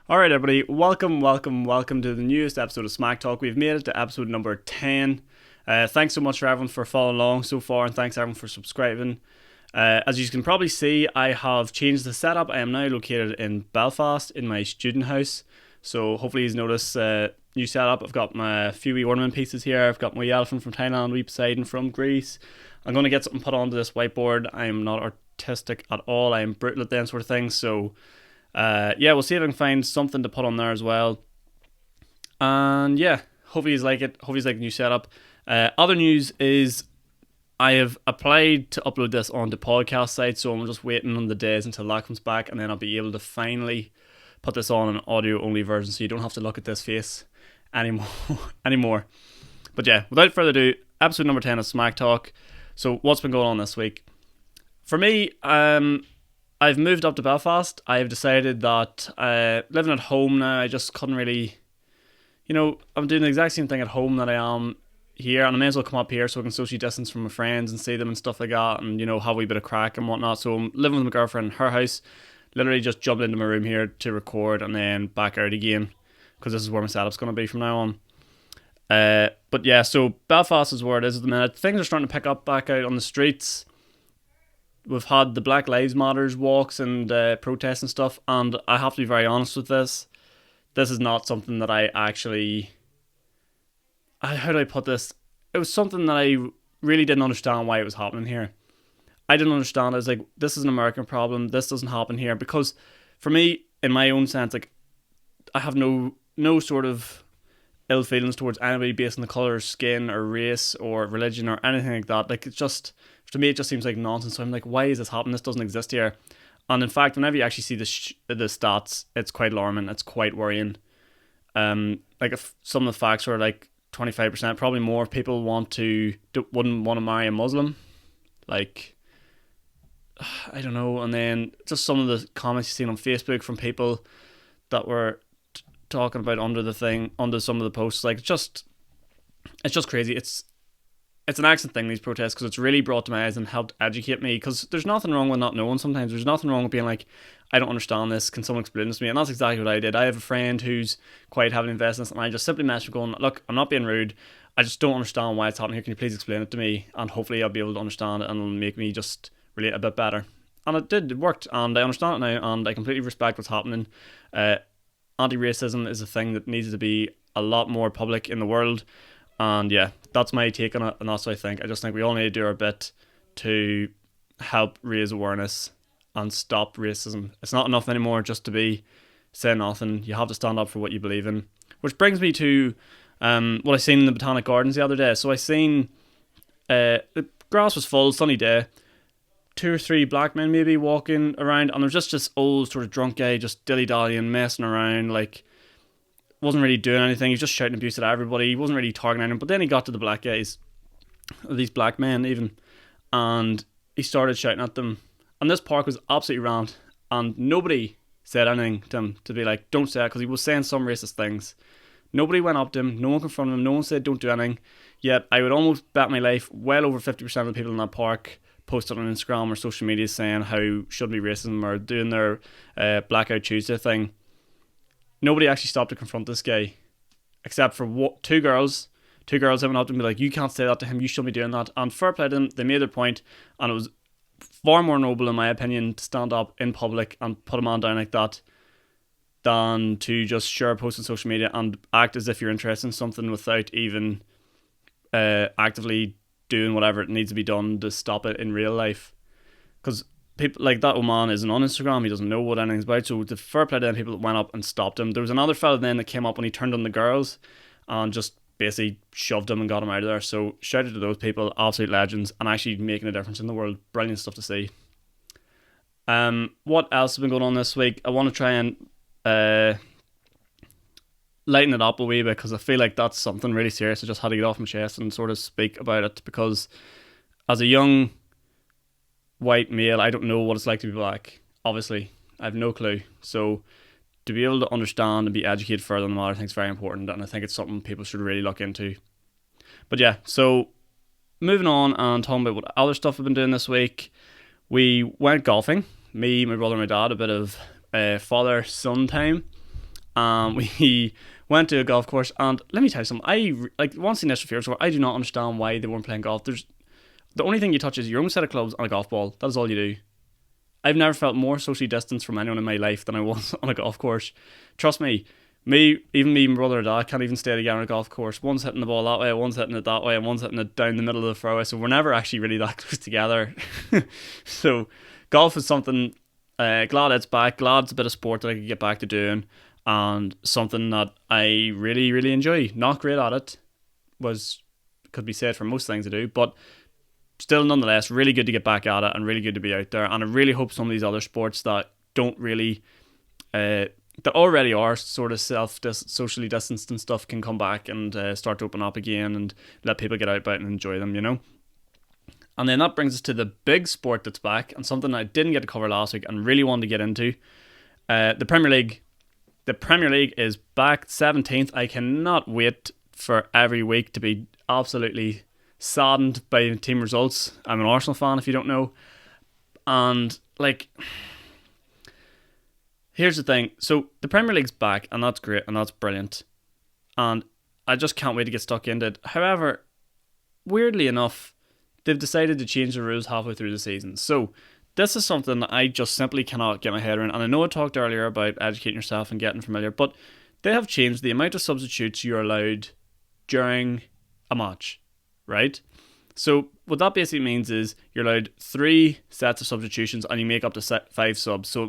Alright, everybody, welcome to the newest episode of SMAC Talk. We've made it to episode number 10. Thanks so much for everyone for following along so far, and thanks everyone for subscribing. As you can probably see, I have changed the setup. I am now located in Belfast in my student house. So hopefully you've noticed new setup. I've got my few wee ornament pieces here. I've got my elephant from Thailand, wee Poseidon from Greece. I'm going to get something put onto this whiteboard. I'm not artistic at all. I am brutal at them sort of things. So we'll see if I can find something to put on there as well. And yeah, hopefully you like it. Hopefully you like the new setup. Other news is I have applied to upload this onto podcast sites, so I'm just waiting on the days until that comes back, and then I'll be able to finally put this on an audio only version, so you don't have to look at this face anymore. But yeah, without further ado, episode number 10 of Smack Talk. So what's been going on this week? For me, I've moved up to Belfast. I've decided that living at home now, I just couldn't really, I'm doing the exact same thing at home that I am here, and I may as well come up here so I can socially distance from my friends and see them and stuff like that, and have a wee bit of crack and whatnot. So I'm living with my girlfriend in her house, literally just jumped into my room here to record and then back out again, because this is where my setup's going to be from now on. But yeah, so Belfast is where it is at the minute. Things are starting to pick up back out on the streets. We've had the Black Lives Matters walks and protests and stuff, and I have to be very honest with this. This is not something that I actually... How do I put this? It was something that I really didn't understand why it was happening here. I didn't understand. I was like, this is an American problem. This doesn't happen here. Because for me, in my own sense, like, I have no sort of ill feelings towards anybody based on the colour of skin or race or religion or anything like that. Like, it's just, to me, it just seems like nonsense. So I'm like, why is this happening? This doesn't exist here. And in fact, whenever you actually see the stats, it's quite alarming. It's quite worrying. Like, if some of the facts are like 25%, probably more people wouldn't want to marry a Muslim. Like, I don't know. And then just some of the comments you've seen on Facebook from people that were talking about under some of the posts, like, it's just crazy. It's an excellent thing, these protests, because it's really brought to my eyes and helped educate me, because there's nothing wrong with not knowing. Sometimes there's nothing wrong with being like, I don't understand this, can someone explain this to me? And that's exactly what I did. I have a friend who's quite heavily invested in this, and I just simply messaged going, look, I'm not being rude, I just don't understand why it's happening here, can you please explain it to me? And hopefully I'll be able to understand it, and it'll make me just relate a bit better. And it worked, and I understand it now, and I completely respect what's happening. Anti-racism is a thing that needs to be a lot more public in the world. And yeah, that's my take on it, and that's what I think. I just think we all need to do our bit to help raise awareness and stop racism. It's not enough anymore just to be saying nothing. You have to stand up for what you believe in. Which brings me to what I seen in the Botanic Gardens the other day. So I seen the grass was full, sunny day, 2 or 3 black men maybe walking around, and there was just this old sort of drunk guy just dilly-dallying, messing around, like, wasn't really doing anything. He was just shouting abuse at everybody. He wasn't really targeting anyone. But then he got to the black guys, these black men even, and he started shouting at them. And this park was absolutely rammed, and nobody said anything to him to be like, don't say that, because he was saying some racist things. Nobody went up to him. No one confronted him. No one said don't do anything. Yet I would almost bet my life well over 50% of the people in that park posted on Instagram or social media saying how shouldn't be racism or doing their Blackout Tuesday thing. Nobody actually stopped to confront this guy, except for two girls. Two girls went up to him and be like, you can't say that to him, you shouldn't be doing that. And fair play to them, they made their point, and it was far more noble, in my opinion, to stand up in public and put a man down like that than to just share a post on social media and act as if you're interested in something without even actively doing whatever it needs to be done to stop it in real life. Because people like that old man isn't on Instagram, he doesn't know what anything's about, so the fair play to them people that went up and stopped him. There was another fella then that came up when he turned on the girls and just basically shoved him and got him out of there. So shout out to those people, absolute legends, and actually making a difference in the world. Brilliant stuff to see. What else has been going on this week? I want to try and lighten it up a wee bit, because I feel like that's something really serious. I just had to get off my chest and sort of speak about it, because as a young white male, I don't know what it's like to be black. Obviously, I have no clue. So to be able to understand and be educated further on the matter, I think is very important, and I think it's something people should really look into. But yeah, so moving on and talking about what other stuff I've been doing this week. We went golfing. Me, my brother, and my dad, a bit of father-son time. We went to a golf course, and let me tell you something. I once the initial fears were, I do not understand why they weren't playing golf. The only thing you touch is your own set of clubs and a golf ball. That is all you do. I've never felt more socially distanced from anyone in my life than I was on a golf course. Trust me, even me, my brother and dad can't even stay together on a golf course. One's hitting the ball that way, one's hitting it that way, and one's hitting it down the middle of the fairway. So we're never actually really that close together. So golf is something, glad it's back, glad it's a bit of sport that I could get back to doing, and something that I really, really enjoy. Not great at it, could be said for most things I do, but still nonetheless really good to get back at it and really good to be out there. And I really hope some of these other sports that don't really that already are sort of socially distanced and stuff can come back and start to open up again and let people get out about and enjoy them, And then that brings us to the big sport that's back, and something I didn't get to cover last week and really wanted to get into. The Premier League. The Premier League is back 17th. I cannot wait for every week to be absolutely saddened by team results. I'm an Arsenal fan, if you don't know. And here's the thing. So the Premier League's back, and that's great, and that's brilliant. And I just can't wait to get stuck into it. However, weirdly enough, they've decided to change the rules halfway through the season. So this is something that I just simply cannot get my head around. And I know I talked earlier about educating yourself and getting familiar, but they have changed the amount of substitutes you're allowed during a match, right? So what that basically means is you're allowed 3 sets of substitutions, and you make up to 5 subs. So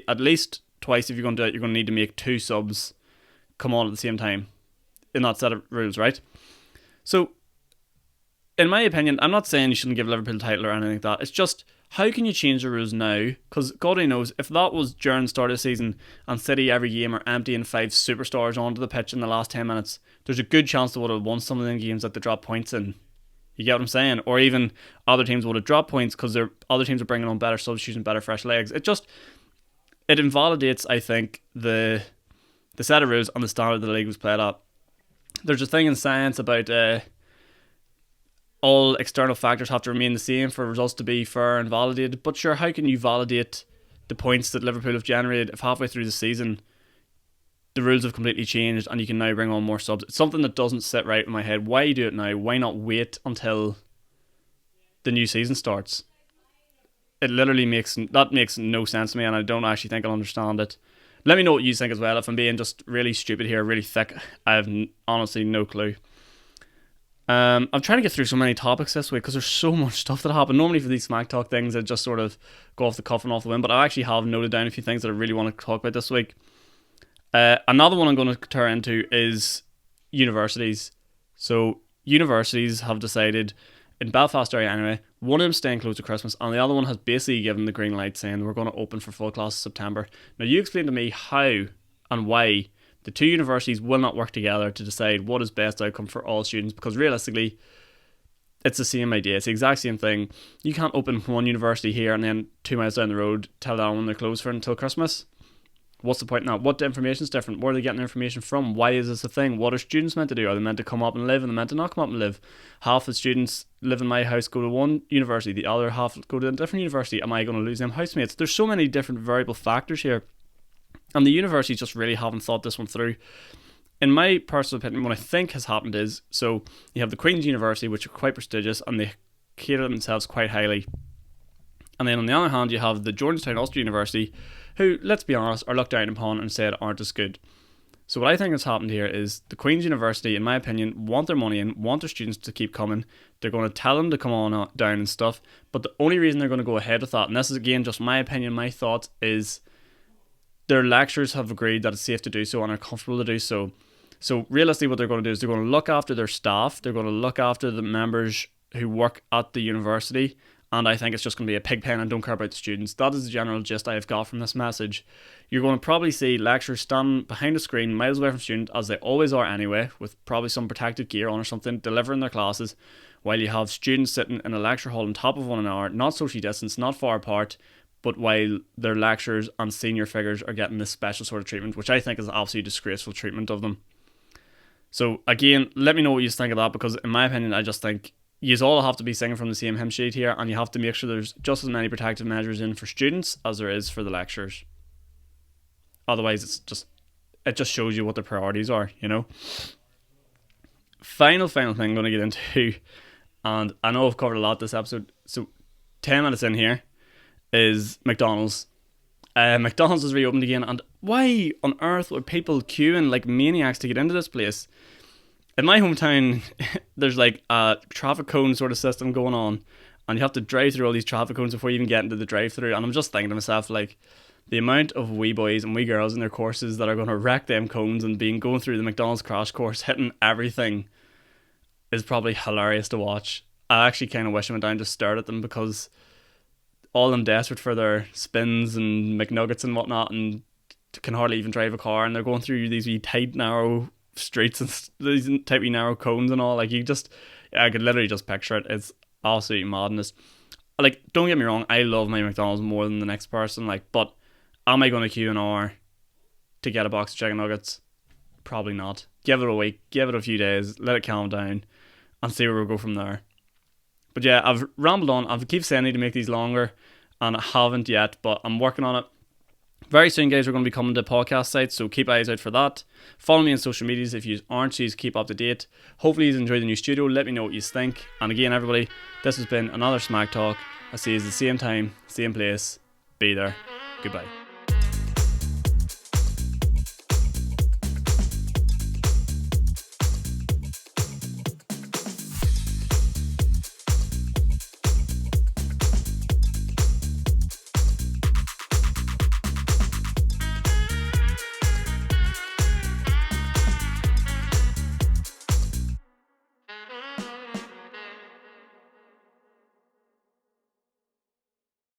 at least twice, if you're going to do it, you're going to need to make 2 subs come on at the same time in that set of rules, right? So in my opinion, I'm not saying you shouldn't give Liverpool a title or anything like that. It's just, how can you change the rules now? Because God only knows, if that was during the start of the season and City every game are emptying 5 superstars onto the pitch in the last 10 minutes, there's a good chance they would have won some of the games that they dropped points in. You get what I'm saying? Or even other teams would have dropped points because other teams are bringing on better substitutes and better fresh legs. It invalidates, I think, the set of rules and the standard the league was played at. There's a thing in science about all external factors have to remain the same for results to be fair and validated. But sure, how can you validate the points that Liverpool have generated if halfway through the season the rules have completely changed and you can now bring on more subs? It's something that doesn't sit right in my head. Why do it now? Why not wait until the new season starts? It literally makes no sense to me, and I don't actually think I'll understand it. Let me know what you think as well. If I'm being just really stupid here, really thick, I have honestly no clue. I'm trying to get through so many topics this week because there's so much stuff that happened. Normally for these Smack Talk things, I just sort of go off the cuff and off the wind, but I actually have noted down a few things that I really want to talk about this week. Another one I'm going to turn into is universities. So universities have decided, in Belfast area anyway, one of them staying close to Christmas, and the other one has basically given the green light saying we're going to open for full class in September. Now you explain to me how and why the two universities will not work together to decide what is best outcome for all students, because realistically it's the same idea. It's the exact same thing. You can't open one university here and then 2 miles down the road tell that one they're closed for until Christmas. What's the point now? What information is different? Where are they getting their information from? Why is this a thing? What are students meant to do? Are they meant to come up and live, and they meant to not come up and live? Half the students live in my house go to one university, the other half go to a different university. Am I going to lose them housemates? There's so many different variable factors here, and the universities just really haven't thought this one through. In my personal opinion, what I think has happened is, so you have the Queen's University, which are quite prestigious and they cater themselves quite highly, and then on the other hand you have the Georgetown Ulster University, who, let's be honest, are looked down upon and said aren't as good. So what I think has happened here is the Queen's University, in my opinion, want their money in, want their students to keep coming. They're going to tell them to come on down and stuff, but the only reason they're going to go ahead with that, and this is again just my opinion, my thoughts, is their lecturers have agreed that it's safe to do so and are comfortable to do so. So realistically what they're going to do is they're going to look after their staff, they're going to look after the members who work at the university, and I think it's just going to be a pig pen and don't care about the students. That is the general gist I've got from this message. You're going to probably see lecturers standing behind a screen miles away from students, as they always are anyway, with probably some protective gear on or something, delivering their classes, while you have students sitting in a lecture hall on top of one another, not socially distanced, not far apart, but while their lecturers and senior figures are getting this special sort of treatment, which I think is absolutely disgraceful treatment of them. So again, let me know what you think of that, because in my opinion, I just think you all have to be singing from the same hymn sheet here, and you have to make sure there's just as many protective measures in for students as there is for the lecturers. Otherwise, it just shows you what the priorities are, you know. Final thing I'm going to get into, and I know I've covered a lot this episode, so 10 minutes in here, is McDonald's. McDonald's is reopened again, and why on earth would people queuing like maniacs to get into this place? In my hometown, there's like a traffic cone sort of system going on, and you have to drive through all these traffic cones before you even get into the drive-through. And I'm just thinking to myself, like, the amount of wee boys and wee girls in their courses that are going to wreck them cones and going through the McDonald's crash course, hitting everything, is probably hilarious to watch. I actually kind of wish I went down and just stared at them, because all them desperate for their spins and McNuggets and whatnot, and can hardly even drive a car, and they're going through these wee tight narrow streets and these tight wee narrow cones and all. Like, I could literally just picture it. It's absolutely madness. Like, don't get me wrong, I love my McDonald's more than the next person, like, but am I going to queue an hour to get a box of chicken nuggets? Probably not. Give it a week, give it a few days, let it calm down, and see where we go from there. But yeah, I've rambled on. I keep saying I need to make these longer, and I haven't yet, but I'm working on it. Very soon, guys, we're going to be coming to podcast sites, so keep eyes out for that. Follow me on social medias if you aren't, so you keep up to date. Hopefully you enjoy the new studio. Let me know what you think. And again, everybody, this has been another SMAC Talk. I'll see you at the same time, same place. Be there. Goodbye.